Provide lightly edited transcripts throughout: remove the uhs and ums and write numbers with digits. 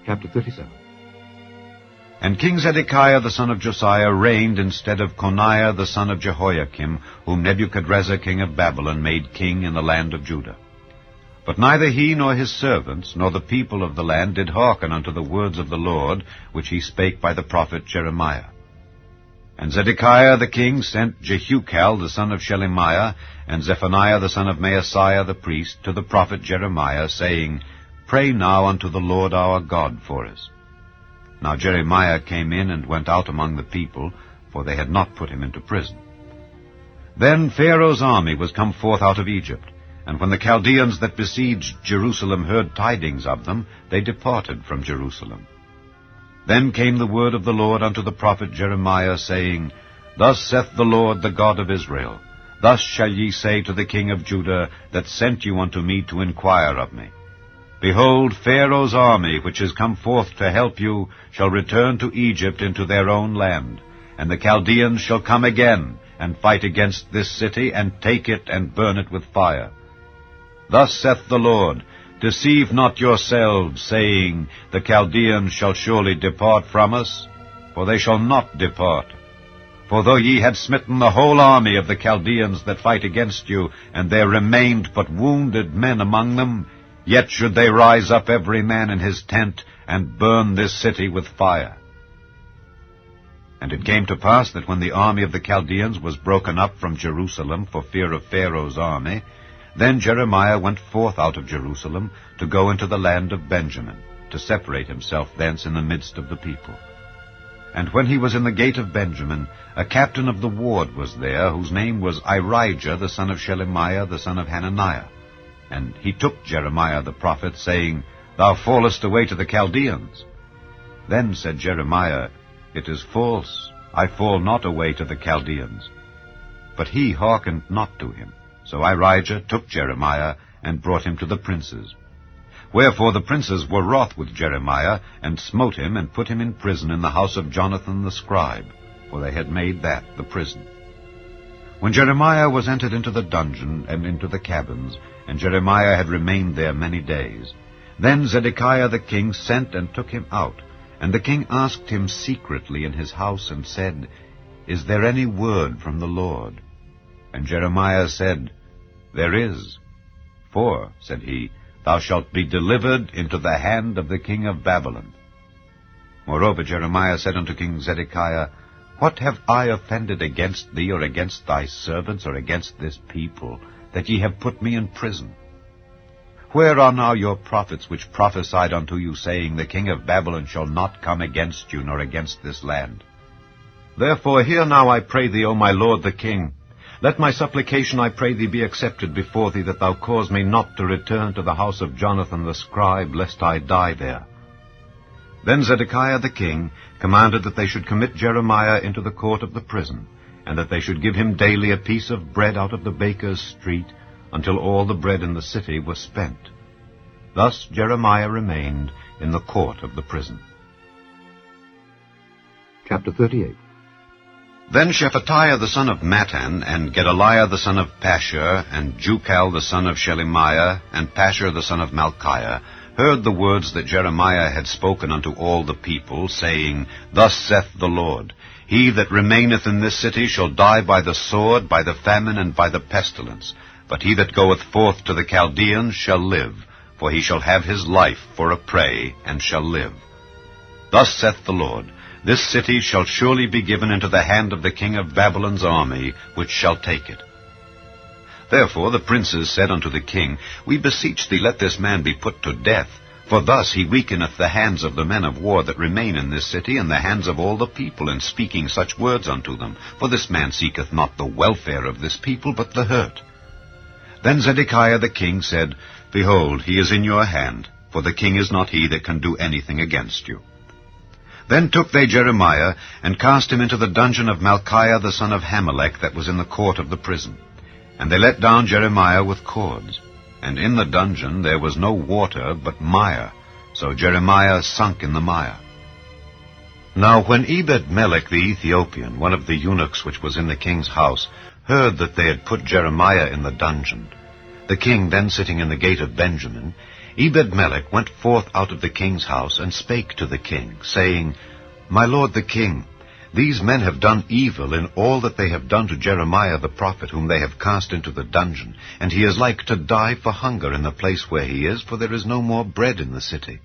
Chapter 37. And King Zedekiah the son of Josiah reigned instead of Coniah the son of Jehoiakim, whom Nebuchadrezzar king of Babylon made king in the land of Judah. But neither he nor his servants nor the people of the land did hearken unto the words of the Lord, which he spake by the prophet Jeremiah. And Zedekiah the king sent Jehukal the son of Shelemiah, and Zephaniah the son of Maaseiah the priest, to the prophet Jeremiah, saying, Pray now unto the Lord our God for us. Now Jeremiah came in and went out among the people, for they had not put him into prison. Then Pharaoh's army was come forth out of Egypt, and when the Chaldeans that besieged Jerusalem heard tidings of them, they departed from Jerusalem. Then came the word of the Lord unto the prophet Jeremiah, saying, Thus saith the Lord, the God of Israel, Thus shall ye say to the king of Judah, that sent you unto me to inquire of me, Behold, Pharaoh's army, which is come forth to help you, shall return to Egypt into their own land, and the Chaldeans shall come again, and fight against this city, and take it, and burn it with fire. Thus saith the Lord, Deceive not yourselves, saying, The Chaldeans shall surely depart from us, for they shall not depart. For though ye had smitten the whole army of the Chaldeans that fight against you, and there remained but wounded men among them, yet should they rise up every man in his tent, and burn this city with fire. And it came to pass that when the army of the Chaldeans was broken up from Jerusalem for fear of Pharaoh's army, then Jeremiah went forth out of Jerusalem to go into the land of Benjamin, to separate himself thence in the midst of the people. And when he was in the gate of Benjamin, a captain of the ward was there, whose name was Irijah the son of Shelemiah the son of Hananiah. And he took Jeremiah the prophet, saying, Thou fallest away to the Chaldeans. Then said Jeremiah, It is false, I fall not away to the Chaldeans. But he hearkened not to him. So Irijah took Jeremiah, and brought him to the princes. Wherefore the princes were wroth with Jeremiah, and smote him, and put him in prison in the house of Jonathan the scribe, for they had made that the prison. When Jeremiah was entered into the dungeon, and into the cabins, and Jeremiah had remained there many days, then Zedekiah the king sent and took him out. And the king asked him secretly in his house, and said, Is there any word from the Lord? And Jeremiah said, There is. For, said he, Thou shalt be delivered into the hand of the king of Babylon. Moreover Jeremiah said unto King Zedekiah, What have I offended against thee, or against thy servants, or against this people, that ye have put me in prison? Where are now your prophets which prophesied unto you, saying, The king of Babylon shall not come against you, nor against this land? Therefore hear now, I pray thee, O my lord the king. Let my supplication, I pray thee, be accepted before thee, that thou cause me not to return to the house of Jonathan the scribe, lest I die there. Then Zedekiah the king commanded that they should commit Jeremiah into the court of the prison, and that they should give him daily a piece of bread out of the baker's street, until all the bread in the city was spent. Thus Jeremiah remained in the court of the prison. Chapter 38. Then Shephatiah the son of Mattan, and Gedaliah the son of Pashur, and Jukal the son of Shelemiah, and Pashur the son of Malchiah, heard the words that Jeremiah had spoken unto all the people, saying, Thus saith the Lord, He that remaineth in this city shall die by the sword, by the famine, and by the pestilence. But he that goeth forth to the Chaldeans shall live, for he shall have his life for a prey, and shall live. Thus saith the Lord, This city shall surely be given into the hand of the king of Babylon's army, which shall take it. Therefore the princes said unto the king, We beseech thee, let this man be put to death, for thus he weakeneth the hands of the men of war that remain in this city, and the hands of all the people, in speaking such words unto them. For this man seeketh not the welfare of this people, but the hurt. Then Zedekiah the king said, Behold, he is in your hand, for the king is not he that can do anything against you. Then took they Jeremiah, and cast him into the dungeon of Malchiah the son of Hamelech, that was in the court of the prison. And they let down Jeremiah with cords. And in the dungeon there was no water, but mire. So Jeremiah sunk in the mire. Now when Ebed-melech the Ethiopian, one of the eunuchs which was in the king's house, heard that they had put Jeremiah in the dungeon, the king then sitting in the gate of Benjamin, Ebed-melech went forth out of the king's house, and spake to the king, saying, My lord the king, these men have done evil in all that they have done to Jeremiah the prophet, whom they have cast into the dungeon, and he is like to die for hunger in the place where he is, for there is no more bread in the city.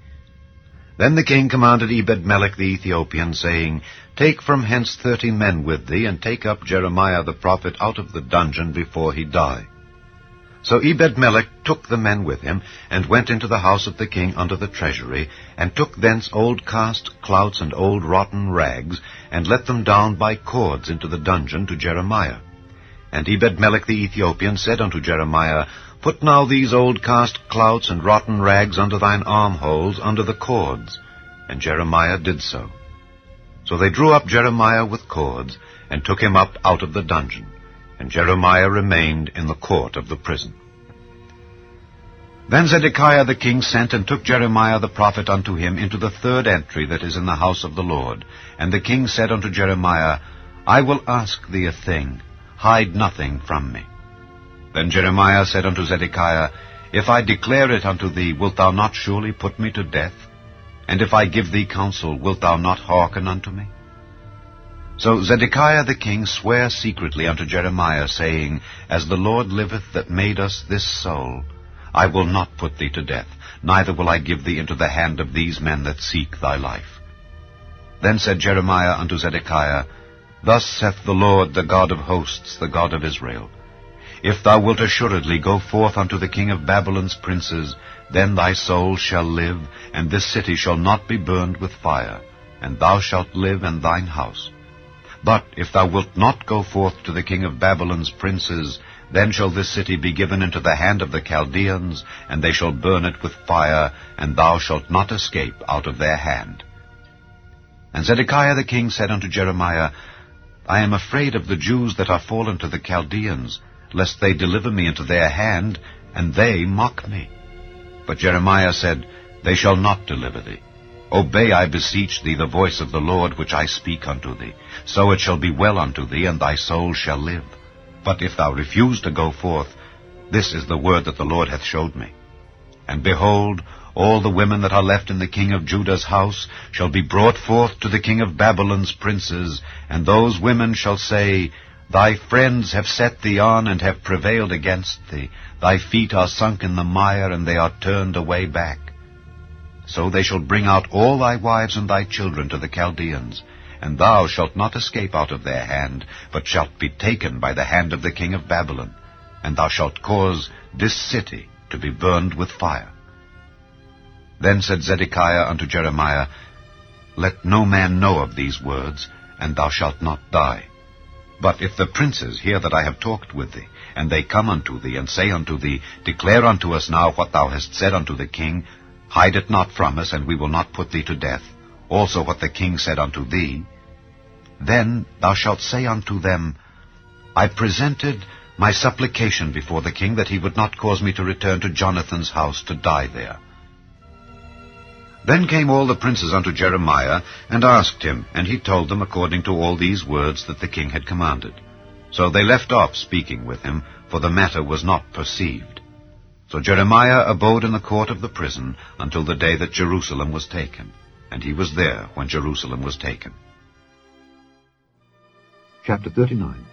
Then the king commanded Ebed-melech the Ethiopian, saying, Take from hence 30 men with thee, and take up Jeremiah the prophet out of the dungeon before he die. So Ebed-melech took the men with him, and went into the house of the king unto the treasury, and took thence old cast clouts and old rotten rags, and let them down by cords into the dungeon to Jeremiah. And Ebed-melech the Ethiopian said unto Jeremiah, Put now these old cast clouts and rotten rags under thine armholes, under the cords. And Jeremiah did so. So they drew up Jeremiah with cords, and took him up out of the dungeon. And Jeremiah remained in the court of the prison. Then Zedekiah the king sent and took Jeremiah the prophet unto him into the third entry that is in the house of the Lord. And the king said unto Jeremiah, I will ask thee a thing, hide nothing from me. Then Jeremiah said unto Zedekiah, If I declare it unto thee, wilt thou not surely put me to death? And if I give thee counsel, wilt thou not hearken unto me? So Zedekiah the king sware secretly unto Jeremiah, saying, As the Lord liveth that made us this soul, I will not put thee to death, neither will I give thee into the hand of these men that seek thy life. Then said Jeremiah unto Zedekiah, Thus saith the Lord, the God of hosts, the God of Israel, If thou wilt assuredly go forth unto the king of Babylon's princes, then thy soul shall live, and this city shall not be burned with fire, and thou shalt live in thine house. But if thou wilt not go forth to the king of Babylon's princes, then shall this city be given into the hand of the Chaldeans, and they shall burn it with fire, and thou shalt not escape out of their hand. And Zedekiah the king said unto Jeremiah, I am afraid of the Jews that are fallen to the Chaldeans, lest they deliver me into their hand, and they mock me. But Jeremiah said, They shall not deliver thee. Obey, I beseech thee, the voice of the Lord which I speak unto thee. So it shall be well unto thee, and thy soul shall live. But if thou refuse to go forth, this is the word that the Lord hath showed me. And behold, all the women that are left in the king of Judah's house shall be brought forth to the king of Babylon's princes, and those women shall say, Thy friends have set thee on, and have prevailed against thee. Thy feet are sunk in the mire, and they are turned away back. So they shall bring out all thy wives and thy children to the Chaldeans, and thou shalt not escape out of their hand, but shalt be taken by the hand of the king of Babylon, and thou shalt cause this city to be burned with fire. Then said Zedekiah unto Jeremiah, Let no man know of these words, and thou shalt not die. But if the princes hear that I have talked with thee, and they come unto thee, and say unto thee, Declare unto us now what thou hast said unto the king, hide it not from us, and we will not put thee to death, also what the king said unto thee, then thou shalt say unto them, I presented my supplication before the king, that he would not cause me to return to Jonathan's house to die there. Then came all the princes unto Jeremiah, and asked him, and he told them according to all these words that the king had commanded. So they left off speaking with him, for the matter was not perceived. So Jeremiah abode in the court of the prison until the day that Jerusalem was taken, and he was there when Jerusalem was taken. Chapter 39.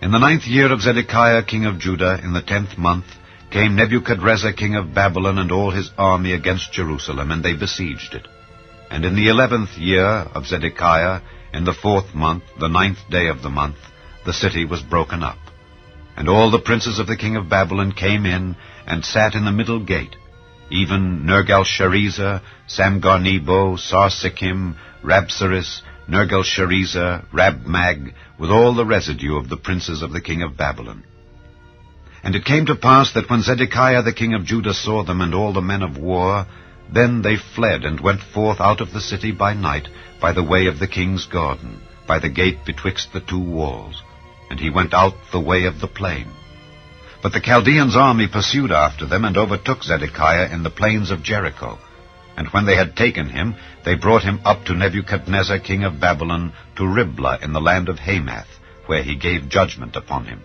In the 9th year of Zedekiah king of Judah, in the 10th month, came Nebuchadrezzar king of Babylon and all his army against Jerusalem, and they besieged it. And in the 11th year of Zedekiah, in the 4th month, the 9th day of the month, the city was broken up. And all the princes of the king of Babylon came in, and sat in the middle gate, even Nergal-Sharezer, Samgar-Nebo, Sarsekim, Rabsaris, Nergal-Sharezer, Rabmag, with all the residue of the princes of the king of Babylon. And it came to pass that when Zedekiah the king of Judah saw them and all the men of war, then they fled and went forth out of the city by night by the way of the king's garden, by the gate betwixt the two walls. And he went out the way of the plain. But the Chaldeans' army pursued after them, and overtook Zedekiah in the plains of Jericho. And when they had taken him, they brought him up to Nebuchadnezzar king of Babylon, to Riblah in the land of Hamath, where he gave judgment upon him.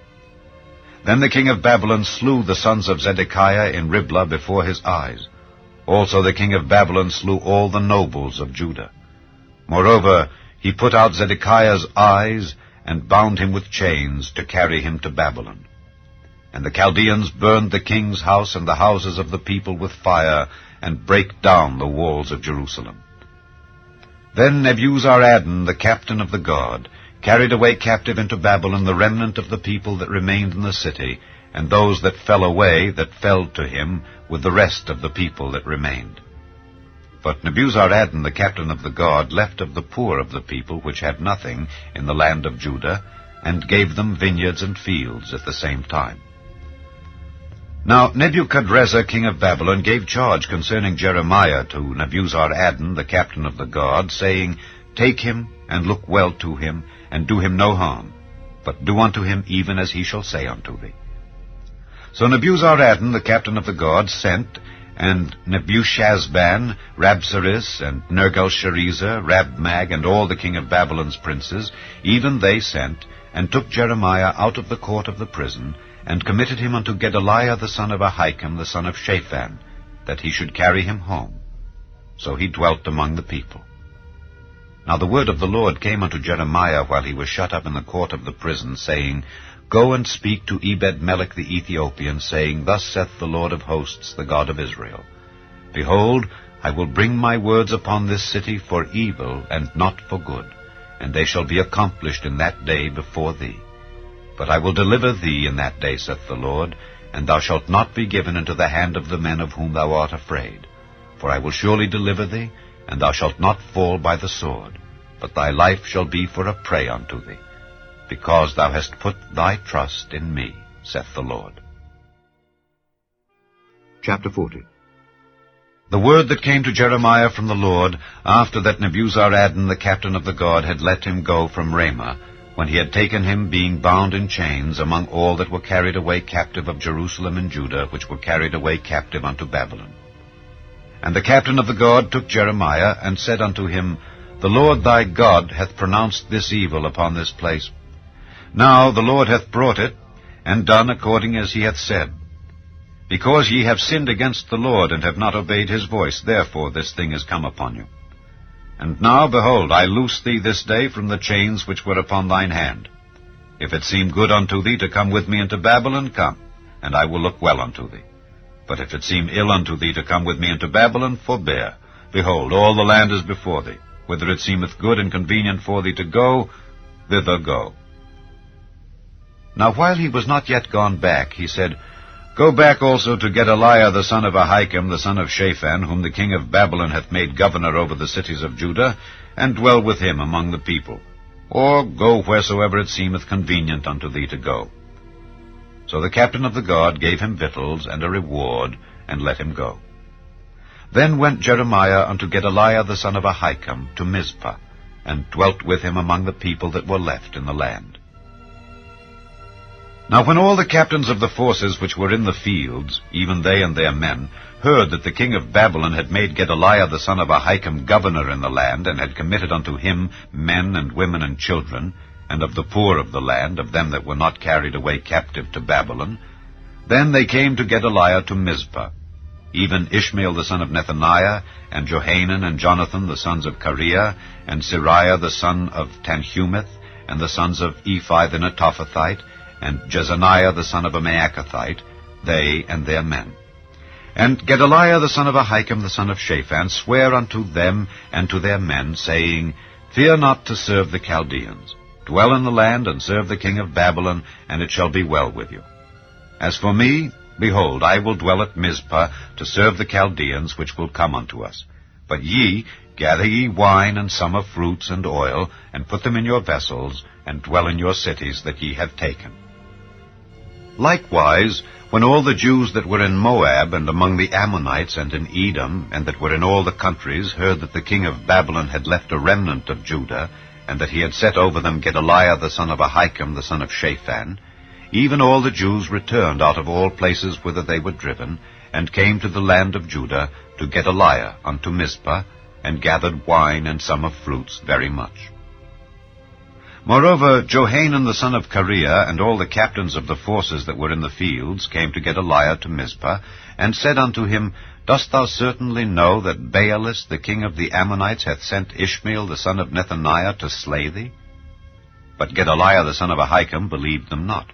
Then the king of Babylon slew the sons of Zedekiah in Riblah before his eyes, Also the king of Babylon slew all the nobles of Judah. Moreover, he put out Zedekiah's eyes, and bound him with chains to carry him to Babylon. And the Chaldeans burned the king's house and the houses of the people with fire, and brake down the walls of Jerusalem. Then Nebuzaradan, the captain of the guard, carried away captive into Babylon the remnant of the people that remained in the city, and those that fell away, that fell to him, with the rest of the people that remained. But Nebuzaradan, the captain of the guard, left of the poor of the people which had nothing in the land of Judah, and gave them vineyards and fields at the same time. Now Nebuchadrezzar, king of Babylon, gave charge concerning Jeremiah to Nebuzaradan, the captain of the guard, saying, Take him, and look well to him, and do him no harm, but do unto him even as he shall say unto thee. So Nebuzaradan, the captain of the guard, sent, and Nebuchadnezzar, Rabsaris, and Nergal-Sharezer, Rabmag, and all the king of Babylon's princes, even they sent, and took Jeremiah out of the court of the prison, and committed him unto Gedaliah the son of Ahikam, the son of Shaphan, that he should carry him home. So he dwelt among the people. Now the word of the Lord came unto Jeremiah while he was shut up in the court of the prison, saying, Go and speak to Ebed-melech the Ethiopian, saying, Thus saith the Lord of hosts, the God of Israel, Behold, I will bring my words upon this city for evil, and not for good, and they shall be accomplished in that day before thee. But I will deliver thee in that day, saith the Lord, and thou shalt not be given into the hand of the men of whom thou art afraid. For I will surely deliver thee, and thou shalt not fall by the sword, but thy life shall be for a prey unto thee, because thou hast put thy trust in me, saith the Lord. Chapter 40. The word that came to Jeremiah from the Lord, after that Nebuzaradan the captain of the guard had let him go from Ramah, when he had taken him, being bound in chains, among all that were carried away captive of Jerusalem and Judah, which were carried away captive unto Babylon. And the captain of the guard took Jeremiah, and said unto him, The Lord thy God hath pronounced this evil upon this place. Now the Lord hath brought it, and done according as he hath said. Because ye have sinned against the Lord, and have not obeyed his voice, therefore this thing is come upon you. And now, behold, I loose thee this day from the chains which were upon thine hand. If it seem good unto thee to come with me into Babylon, come, and I will look well unto thee. But if it seem ill unto thee to come with me into Babylon, forbear. Behold, all the land is before thee. Whither it seemeth good and convenient for thee to go, thither go. Now while he was not yet gone back, he said, Go back also to Gedaliah the son of Ahikam, the son of Shaphan, whom the king of Babylon hath made governor over the cities of Judah, and dwell with him among the people. Or go wheresoever it seemeth convenient unto thee to go. So the captain of the guard gave him victuals and a reward, and let him go. Then went Jeremiah unto Gedaliah the son of Ahikam to Mizpah, and dwelt with him among the people that were left in the land. Now when all the captains of the forces which were in the fields, even they and their men, heard that the king of Babylon had made Gedaliah the son of Ahikam governor in the land, and had committed unto him men and women and children, and of the poor of the land, of them that were not carried away captive to Babylon, then they came to Gedaliah to Mizpah, even Ishmael the son of Nethaniah, and Johanan and Jonathan the sons of Kareah, and Sariah the son of Tanhumeth, and the sons of Ephi the Netophathite, and Jezaniah the son of a Maacathite, they and their men. And Gedaliah the son of Ahikam the son of Shaphan sware unto them and to their men, saying, Fear not to serve the Chaldeans. Dwell in the land, and serve the king of Babylon, and it shall be well with you. As for me, behold, I will dwell at Mizpah, to serve the Chaldeans which will come unto us. But ye, gather ye wine and summer fruits and oil, and put them in your vessels, and dwell in your cities that ye have taken. Likewise, when all the Jews that were in Moab, and among the Ammonites, and in Edom, and that were in all the countries, heard that the king of Babylon had left a remnant of Judah, and that he had set over them Gedaliah the son of Ahikam the son of Shaphan, even all the Jews returned out of all places whither they were driven, and came to the land of Judah, to Gedaliah unto Mizpah, and gathered wine and summer fruits very much. Moreover, Johanan the son of Kareah, and all the captains of the forces that were in the fields, came to Gedaliah to Mizpah, and said unto him, Dost thou certainly know that Baalis the king of the Ammonites hath sent Ishmael the son of Nethaniah to slay thee? But Gedaliah the son of Ahikam believed them not.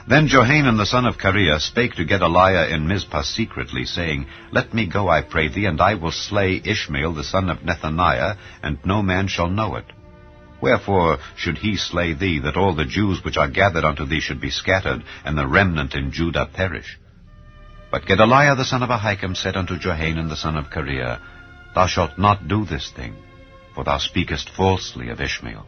Then Johanan the son of Kareah spake to Gedaliah in Mizpah secretly, saying, Let me go, I pray thee, and I will slay Ishmael the son of Nethaniah, and no man shall know it. Wherefore should he slay thee, that all the Jews which are gathered unto thee should be scattered, and the remnant in Judah perish? But Gedaliah the son of Ahikam said unto Johanan the son of Kareah, Thou shalt not do this thing, for thou speakest falsely of Ishmael.